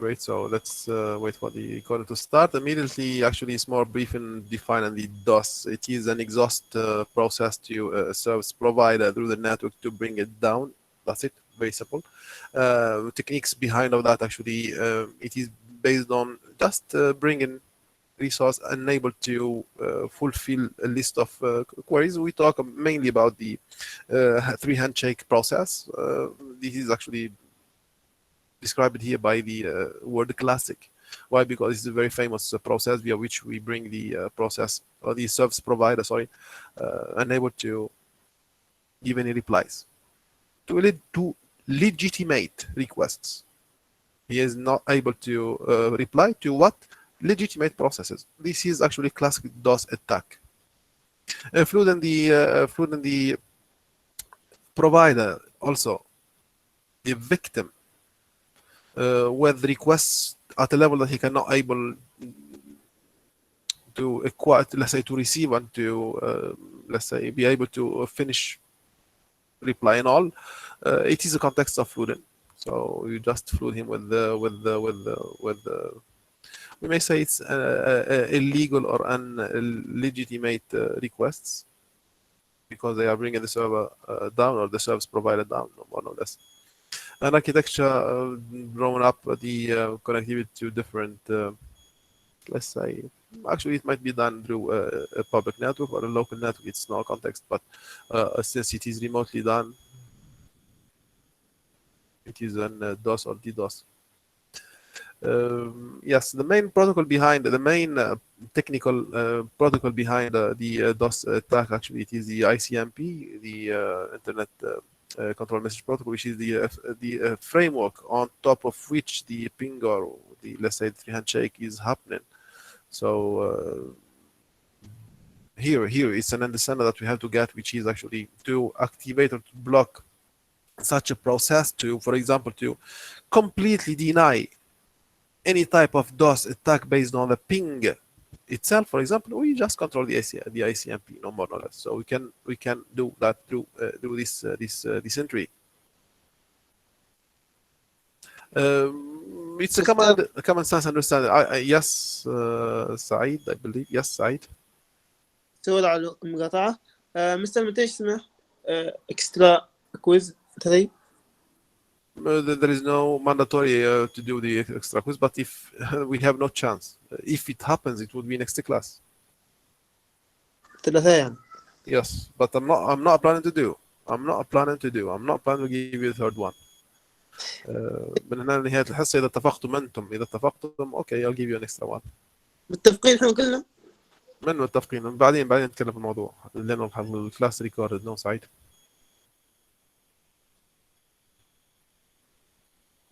Great. So let's wait for the recording to start. Immediately, actually, it's more brief and defined the DOS. It is an exhaust process to a service provider through the network to bring it down. That's it. Very simple. Techniques behind of that, actually, it is based on just bringing resource enabled to fulfill a list of queries. We talk mainly about the three handshake process. This is actually described here by the word classic. Why? Because it's a very famous process via which we bring the process or the service provider, sorry, unable to give any replies to legitimate requests. He is not able to reply to what? Legitimate processes. This is actually classic DOS attack. Fluid in the provider also, the victim with requests at a level that he cannot able to acquire, let's say, to receive and to let's say be able to finish reply and all. It is a context of flooding. So you just flood him with the we may say it's illegal or illegitimate requests because they are bringing the server down or the service provider down, no more no less. An architecture drawn up the connectivity to different, let's say, actually it might be done through a public network or a local network. It's no context, but since it is remotely done, it is an DOS or DDoS. Yes, the main protocol behind the main technical protocol behind the DOS attack, actually, it is the ICMP, the Internet Control Message Protocol, which is the framework on top of which the ping or the, let's say, the handshake is happening. So here it's an understanding that we have to get, which is actually to activate or to block such a process to, for example, to completely deny any type of DOS attack based on the ping itself. For example, we just control the ICMP, no more, no less. So we can do that through this entry. It's a common sense understanding. Yes, Saeed, I believe. Yes, Saeed. سؤال على المقاطعة. مستر متى اسمه extra quiz today? There is no mandatory to do the extra quiz, but if we have no chance, if it happens, it would be next class. ثلاثة. Yes, but I'm not planning to do. I'm not planning to give you the third one. من هنا لنهاية الحصة إذا اتفقتم أنتم، إذا اتفقتم okay, I'll give you an extra one. متفقين احنا كلنا؟ من متفقين؟ بعدين نتكلم في الموضوع لأنه الكلاس ريكوردد. نو سعيد.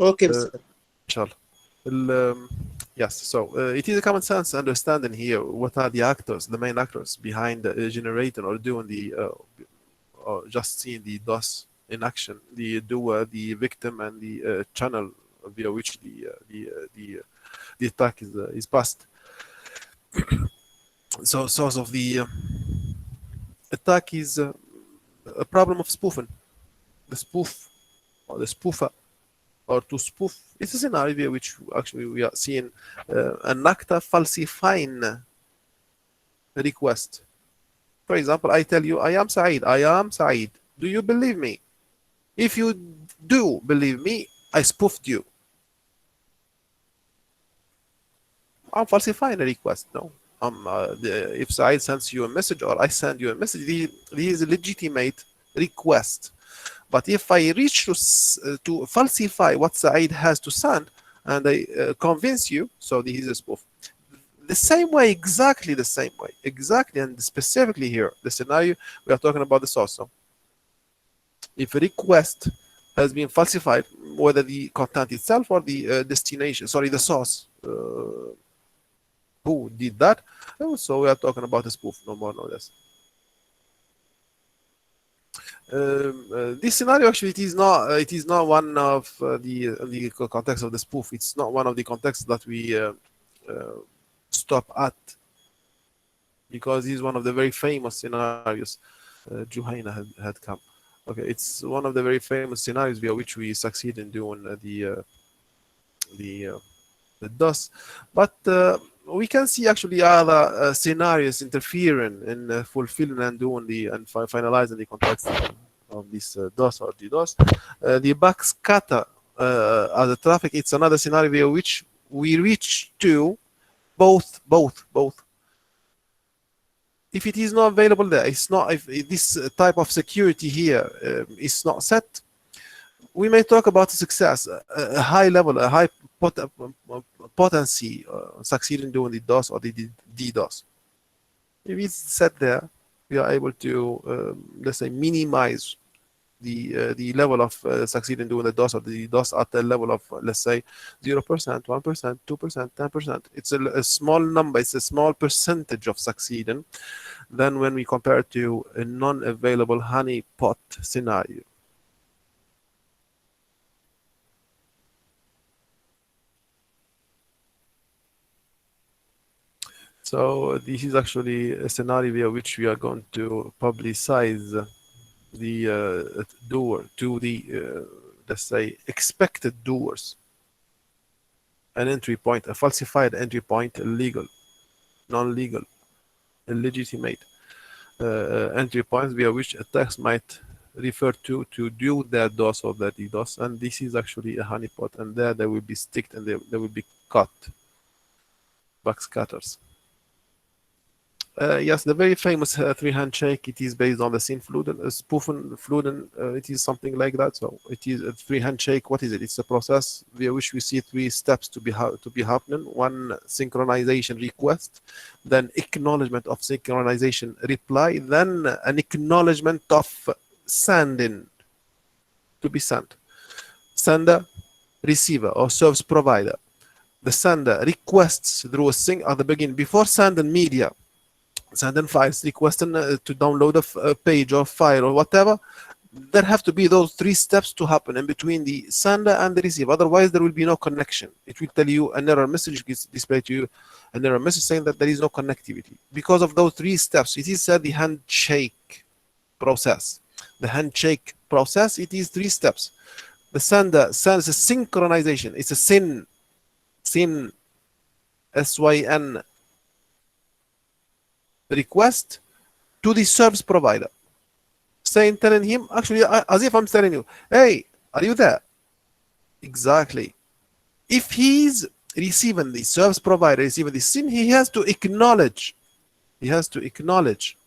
Okay, بس. إن yes, so it is a common sense understanding here what are the actors, the main actors behind generating or doing the or just seeing the DOS in action, the doer, the victim, and the channel via which the attack is passed. So source of the attack is a problem of spoofing. The spoof or the spoofer, or to spoof. It's a scenario via which actually we are seeing an actor falsifying a request. For example, I tell you, I am Saeed. Do you believe me? If you do believe me, I spoofed you. I'm falsifying a request. No. If Saeed sends you a message or I send you a message, this is a legitimate request. But if I reach to falsify what Saeed has to send and I convince you, so this is a spoof. The same way, exactly the same way, exactly, and specifically here, the scenario we are talking about the source. So if a request has been falsified, whether the content itself or the destination, sorry, the source who did that, so we are talking about a spoof, no more, no less. This scenario actually it is not one of the context of the spoof. It's not one of the contexts that we stop at, because he's one of the very famous scenarios. Juhaina had come. Okay, it's one of the very famous scenarios via which we succeed in doing the the DOS. But we can see actually other scenarios interfering in fulfilling and doing the and finalizing the context of this DOS or DDoS. The backscatter as a traffic, it's another scenario via which we reach to both. If it is not available there, it's not, if this type of security here is not set, we may talk about success, a high level, a high potency succeeding doing the DOS or the DDoS. If it's set there, we are able to, let's say, minimize the level of succeeding doing the DOS or the DOS at the level of, let's say, 0%, 1%, 2%, 10%. It's a small number, it's a small percentage of succeeding than when we compare it to a non-available honeypot scenario. So this is actually a scenario via which we are going to publicize the doer to the, let's say, expected doers. An entry point, a falsified entry point, illegal, non-legal, illegitimate entry points via which attacks might refer to do their DOS or their DDoS. And this is actually a honeypot, and there they will be sticked and they will be cut. Backscatters. Yes, the very famous 3 handshake, it is based on the SYN Fluden, spoofing Fluden, it is something like that. So it is a 3 handshake. What is it? It's a process via which we see 3 steps to be happening. One, synchronization request, then acknowledgement of synchronization reply, then an acknowledgement of sending to be sent. Sender, receiver, or service provider. The sender requests through a sync at the beginning, before sending media, sending files, requesting to download a page or file or whatever. There have to be those 3 steps to happen in between the sender and the receiver. Otherwise, there will be no connection. It will tell you an error message, display to you an error message saying that there is no connectivity. Because of those 3 steps, it is said the handshake process. The handshake process, it is 3 steps. The sender sends a synchronization. It's a SYN, SYN, request to the service provider, telling him, actually, as if I'm telling you, hey, are you there? Exactly. If he's receiving the service provider, receiving the SYN, he has to acknowledge. He has to acknowledge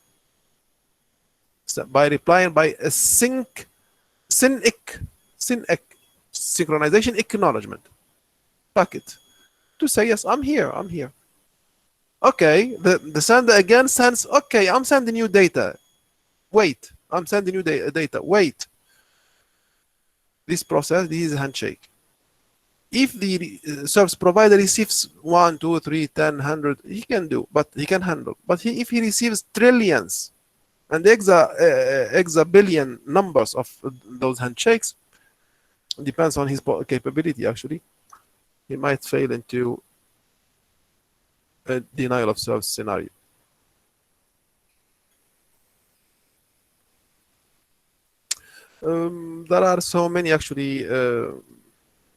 by replying by a synchronization acknowledgement packet to say, yes, I'm here. Okay, the sender again sends, okay, I'm sending you data. Wait, I'm sending you data. Wait. This process, this is a handshake. If the service provider receives 1, 2, 3, 10, 100, he can do, but he can handle. But if he receives trillions and exabillion numbers of those handshakes, depends on his capability, actually, he might fail into a denial of service scenario. There are so many actually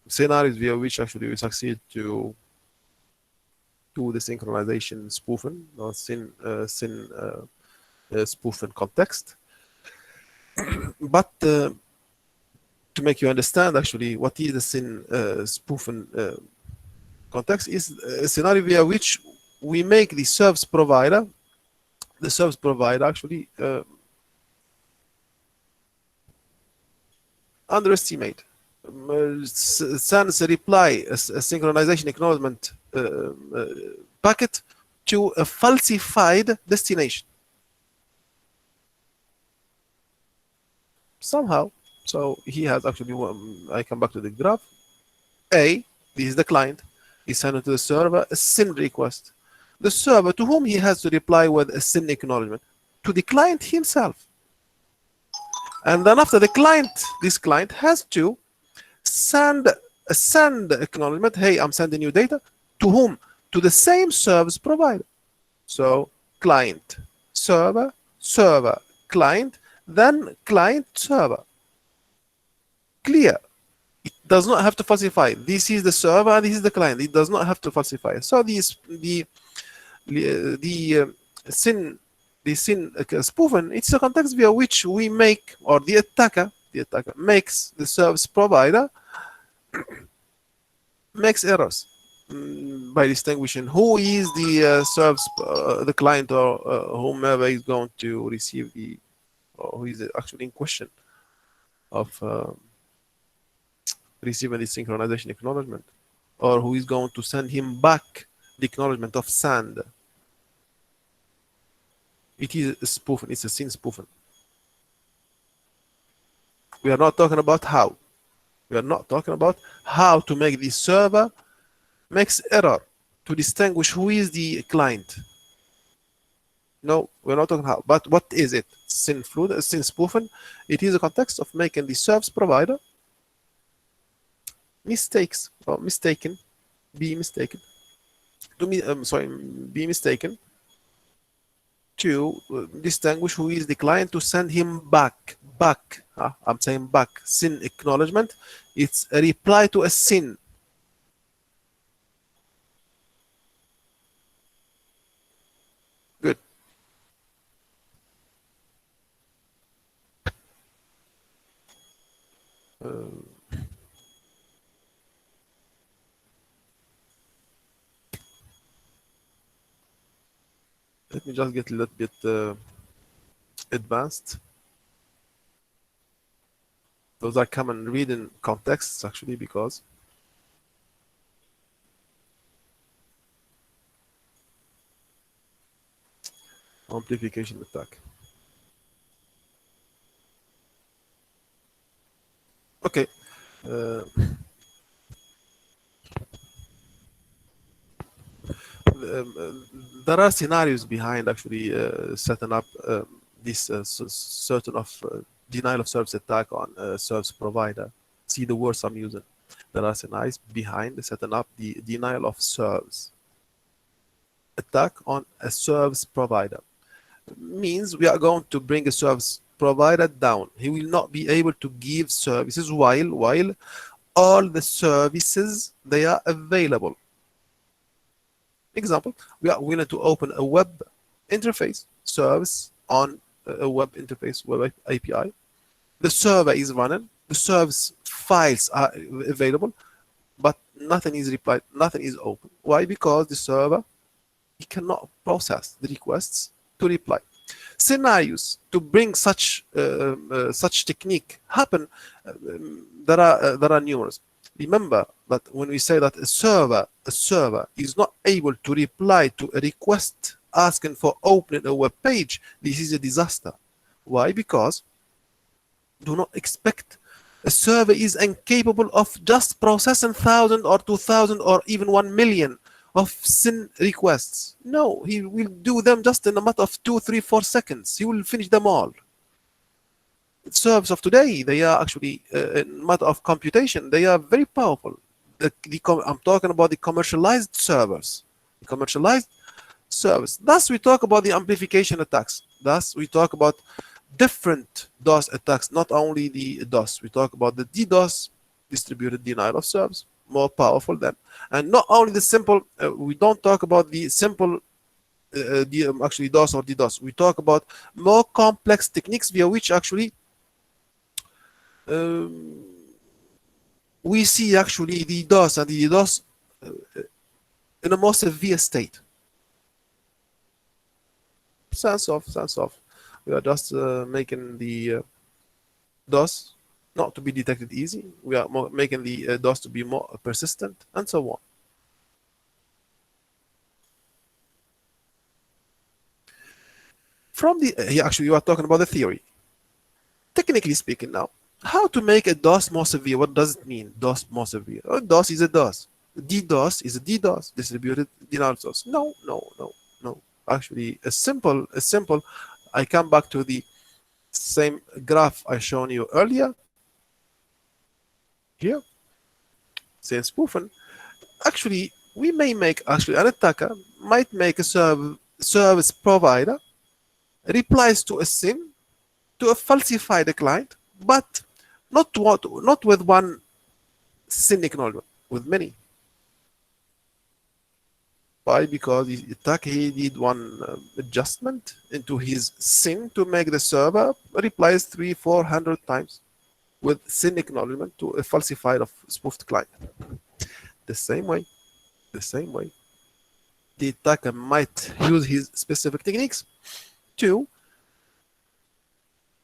scenarios via which actually we succeed to do the synchronization spoofing or SYN spoofing context. But to make you understand actually what is the SYN spoofing context is a scenario via which we make the service provider actually underestimate, sends a reply, a synchronization acknowledgement packet to a falsified destination somehow. So he has actually, I come back to the graph. A, this is the client, he sent it to the server a SYN request. The server, to whom he has to reply with a SYN acknowledgement, to the client himself. And then after the client, this client has to send acknowledgement, hey, I'm sending you data. To whom? To the same service provider. So client, server, server, client, then client, server. Clear. It does not have to falsify. This is the server and this is the client. It does not have to falsify. So the SYN spoofing, it's a context via which we make, or the attacker makes the service provider makes errors by distinguishing who is the service, the client, or whomever is going to receive the, or who is actually in question of receiving the synchronization acknowledgement, or who is going to send him back the acknowledgement of send. It is a spoofing. It's a SYN spoofing. We are not talking about how. We are not talking about how to make the server makes error to distinguish who is the client. No, we're not talking how. But what is it? SYN spoofing. It is a context of making the service provider mistakes or mistaken, be mistaken to distinguish who is the client, to send him back. I'm saying back. SYN acknowledgement. It's a reply to a SYN. Good. Let me just get a little bit advanced. Those are common reading contexts, actually, because amplification attack. Okay. There are scenarios behind actually setting up this certain of denial of service attack on a service provider. See the words I'm using. There are scenarios behind setting up the denial of service attack on a service provider. Means we are going to bring a service provider down. He will not be able to give services while all the services they are available. Example, we are willing to open a web interface service on a web interface, web API. The server is running, the service files are available, but nothing is replied, nothing is open. Why? Because the server, he cannot process the requests to reply. Scenarios to bring such technique happen, there are numerous. Remember that when we say that a server is not able to reply to a request asking for opening a web page, this is a disaster. Why? Because do not expect a server is incapable of just processing 1,000 or 2,000 or even 1 million of SYN requests. No, he will do them just in a matter of 2, 3, 4 seconds. He will finish them all. Servers of today, they are actually a matter of computation. They are very powerful. I'm talking about the commercialized servers. The commercialized service. Thus, we talk about the amplification attacks. Thus, we talk about different DOS attacks, not only the DOS. We talk about the DDoS, distributed denial of service, more powerful than. And not only the simple, we don't talk about the simple actually DOS or DDoS. We talk about more complex techniques via which actually we see actually the DOS and the DDoS in a more severe state. Sense of. We are just making the DOS not to be detected easy. We are making the DOS to be more persistent, and so on. From the actually, you are talking about the theory. Technically speaking, now, how to make a DOS more severe? What does it mean? DOS more severe? Oh, DOS is a DOS. DDoS is a DDoS, distributed denial of service. No. Actually, a simple. I come back to the same graph I shown you earlier. Here, SYN spoofing. Actually, we may make an attacker might make a service provider replies to a SYN to falsify the client, but not with one SYN acknowledgement with many. Why? Because he did one adjustment into his SYN to make the server replies 300-400 times with SYN acknowledgement to a falsified of spoofed client. The same way, the attacker might use his specific techniques to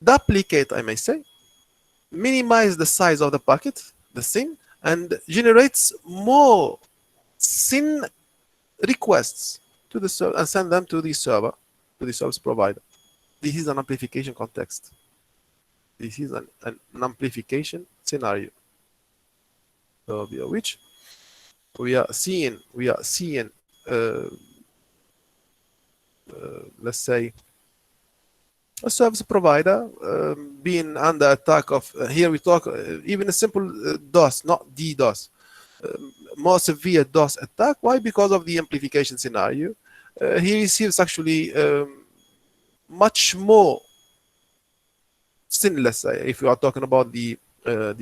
duplicate, I may say, minimize the size of the packet, the SYN, and generates more SYN requests to the server and send them to the server, to the service provider. This is an amplification context. This is an amplification scenario. So which we are seeing, let's say, a service provider being under attack of, here we talk even a simple DOS, not DDoS, more severe DOS attack. Why? Because of the amplification scenario. He receives actually much more SYN, let's say, if we are talking about the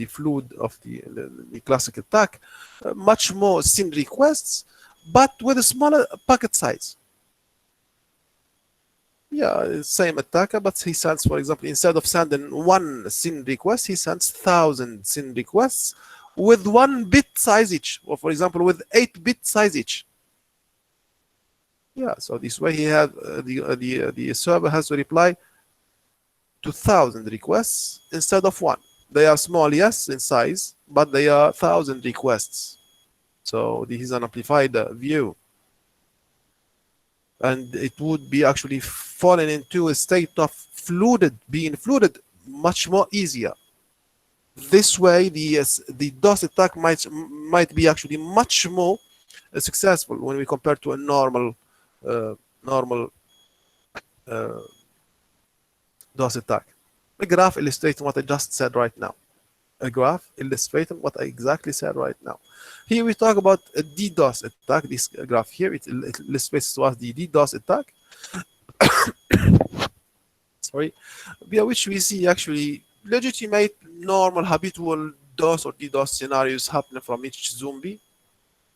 fluid of the classic attack, much more SYN requests, but with a smaller packet size. Yeah, same attacker, but he sends, for example, instead of sending one SYN request, he sends 1,000 SYN requests with 1 bit size each, or for example, with 8-bit size each. Yeah, so this way he has the server has to reply to 1,000 requests instead of 1. They are small, yes, in size, but they are 1,000 requests. So this is an amplified view. And it would be actually falling into a state of being flooded much more easier. This way, the DOS attack might be actually much more successful when we compare to a normal DOS attack. A graph illustrating what I just said right now. A graph illustrating what I exactly said right now. Here we talk about a DDoS attack. This graph here, it illustrates to us the DDoS attack. Sorry, via which we see actually legitimate, normal, habitual DOS or DDoS scenarios happening from each zombie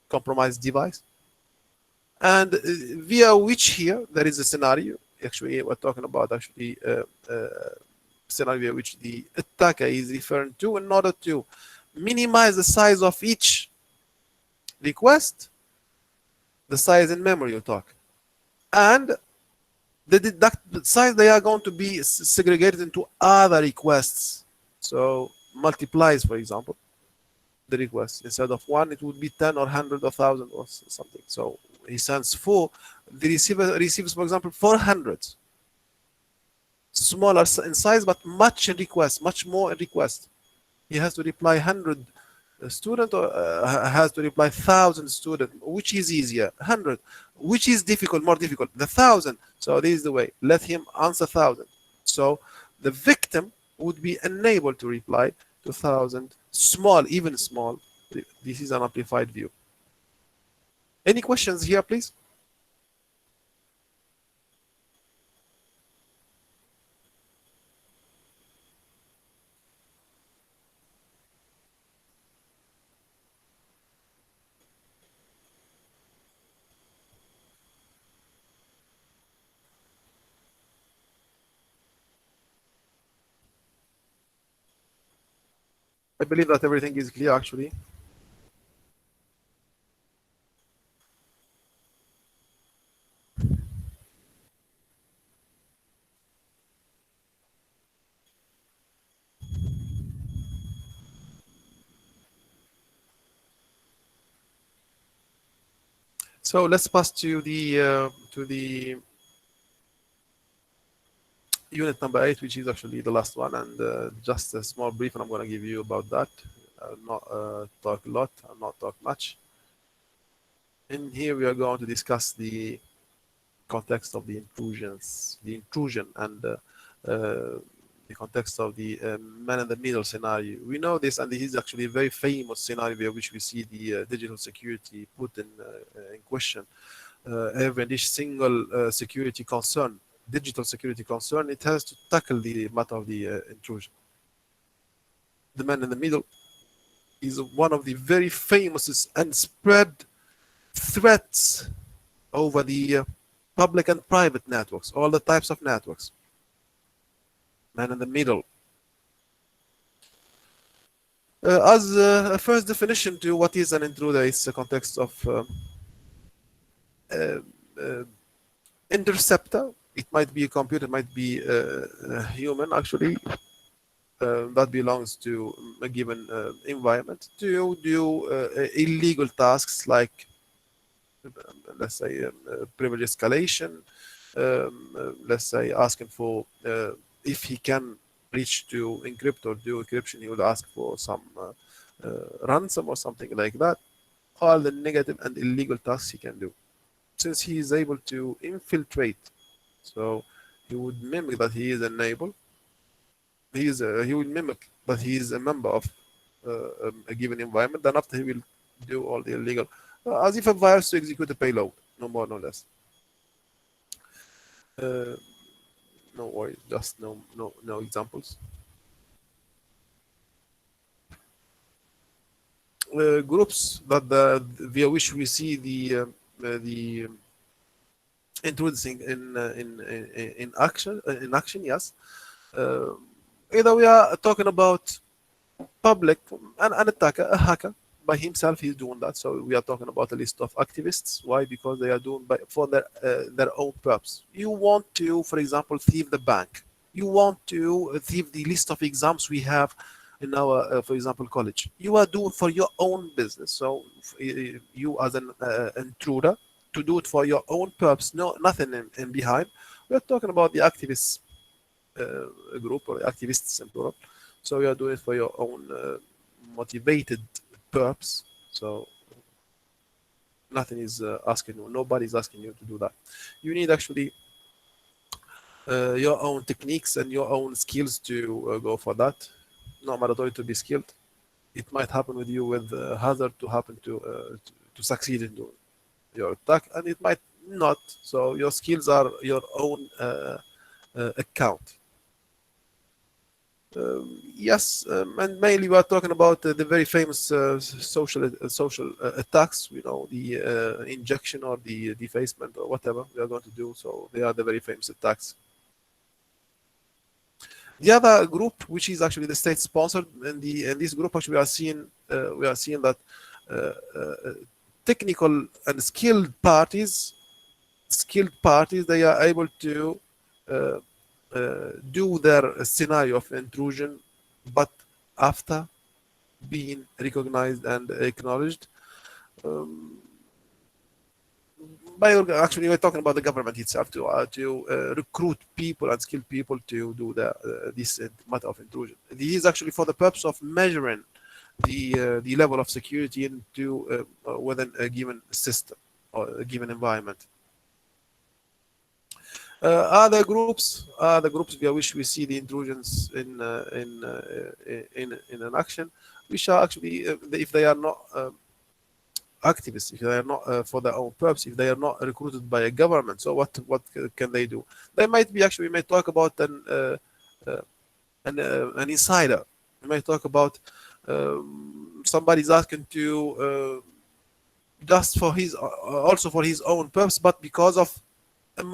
compromised device. And via which here there is a scenario. Actually, we're talking about actually scenario which the attacker is referring to in order to minimize the size of each request, the size in memory you talk, and the size they are going to be segregated into other requests. So multiplies, for example, the request. Instead of 1, it would be 10 or 100 or 1,000 or something. So he sends 4. The receiver receives, for example, 400. Smaller in size, but much more in request. He has to reply 100 student or has to reply 1,000 student. Which is easier? 100. Which is more difficult? The 1,000. So this is the way. Let him answer 1,000. So the victim would be unable to reply to 1,000. Small, even small. This is an amplified view. Any questions here, please? I believe that everything is clear, actually. So let's pass to the unit number 8, which is actually the last one, and just a small brief, and I'm going to give you about that. I'll not talk a lot. I'll not talk much. In here, we are going to discuss the context of the intrusion, and the context of the man-in-the-middle scenario. We know this, and this is actually a very famous scenario which we see the digital security put in question. Every single security concern, digital security concern, it has to tackle the matter of the intrusion. The man in the middle is one of the very famous and spread threats over the public and private networks, all the types of networks. Man in the middle. As a first definition to what is an intruder, it's a context of interceptor. It might be a computer, might be a human actually, that belongs to a given environment to do illegal tasks like, let's say, privilege escalation, let's say asking for, if he can reach to encrypt or do encryption, he will ask for some ransom or something like that. All the negative and illegal tasks he can do, since he is able to infiltrate. So he would mimic that he is enabled. He will mimic that he is a member of a given environment. Then after he will do all the illegal, as if a virus to execute a payload, no more, no less. No worries, just no examples. Groups that via which we see the introducing in action, yes. Either we are talking about public, an attacker, a hacker by himself, he's doing that. So we are talking about a list of activists. Why? Because they are doing for their own purpose. You want to, for example, thieve the bank. You want to thieve the list of exams we have in our, for example, college. You are doing for your own business. So you as an intruder, to do it for your own purpose, nothing in behind. We are talking about the activists group, or activists in plural. So you are doing it for your own motivated purpose. So nothing is asking you, nobody is asking you to do that. You need actually your own techniques and your own skills to go for that. Not mandatory to be skilled. It might happen with you with hazard to happen to succeed in doing your attack, and it might not. So your skills are your own account. Yes, and mainly we are talking about the very famous social attacks. You know, the injection or the defacement or whatever we are going to do. So they are the very famous attacks. The other group, which is actually the state sponsored, and this group actually we are seeing that technical and skilled parties, they are able to do their scenario of intrusion, but after being recognized and acknowledged by, actually we're talking about the government itself to recruit people and skilled people to do this matter of intrusion. This is actually for the purpose of measuring the level of security into within a given system or a given environment. Other groups via which we see the intrusions in an action, which are actually if they are not activists, if they are not for their own purpose, if they are not recruited by a government. So what can they do? They might be, actually, we may talk about an insider. We may talk about somebody's asking to just for his also for his own purpose, but because of a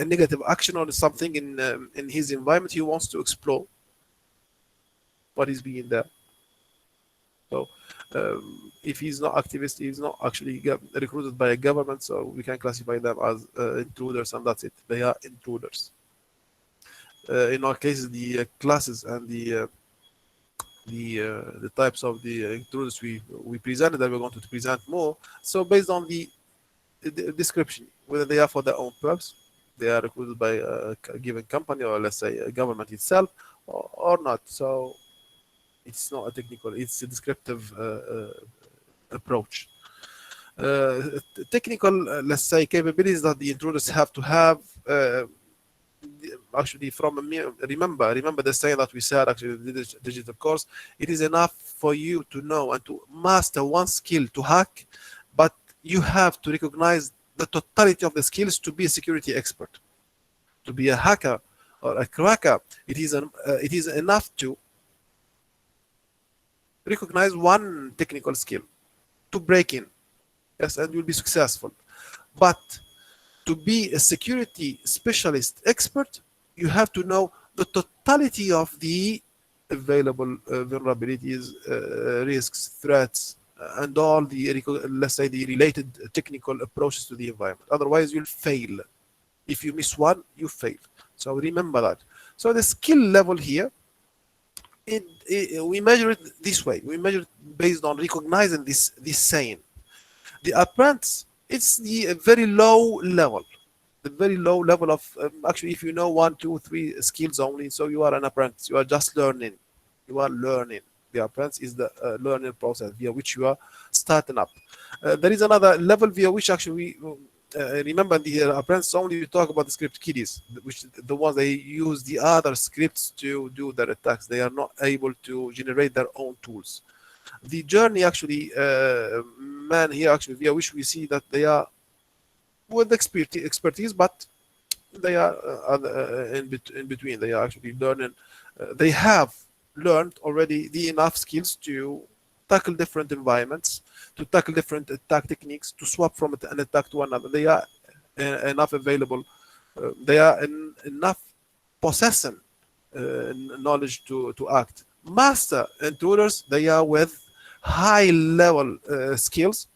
negative action or something in his environment, he wants to explore what is being there. So if he's not activist, he's not actually recruited by a government, so we can classify them as intruders, and that's it. They are intruders. In our cases, the classes and the types of the intruders we presented, and we're going to present more. So based on the description, whether they are for their own purpose, they are recruited by a given company, or let's say a government itself, or not. So it's not a technical, it's a descriptive approach. Technical, let's say, capabilities that the intruders have to have, actually, remember the saying that we said, actually, the digital course, it is enough for you to know and to master one skill to hack, but you have to recognize the totality of the skills to be a security expert. To be a hacker or a cracker, it is enough to recognize one technical skill to break in. Yes, and you'll be successful. But to be a security specialist expert, you have to know the totality of the available vulnerabilities, risks, threats, and all the, let's say, the related technical approaches to the environment. Otherwise, you'll fail. If you miss one, you fail. So remember that. So the skill level here, we measure it this way. We measure it based on recognizing this saying. The apprentice, it's the very low level. The very low level of actually, if you know 1, 2, 3 skills only, so you are an apprentice. You are just learning. You are learning. The apprentice is the learning process via which you are starting up. There is another level via which actually we remember the apprentice only. You talk about the script kiddies, which the ones they use the other scripts to do their attacks. They are not able to generate their own tools. The journey actually, man here actually via which we see that they are with expertise, but they are in between. They are actually learning. They have learned already the enough skills to tackle different environments, to tackle different attack techniques, to swap from an attack to another. They are enough available. They are enough possessing knowledge to act. Master intruders, they are with high level skills,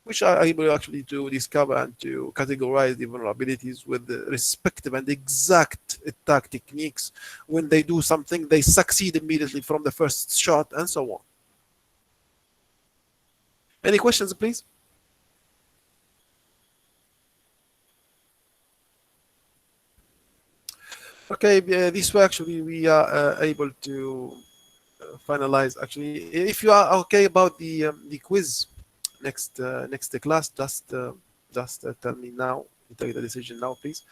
which are able actually to discover and to categorize the vulnerabilities with the respective and exact attack techniques. When they do something, they succeed immediately from the first shot, and so on. Any questions, please? Okay, this way actually we are able to finalize. Actually, if you are okay about the quiz next class, just tell me now. You take the decision now, please.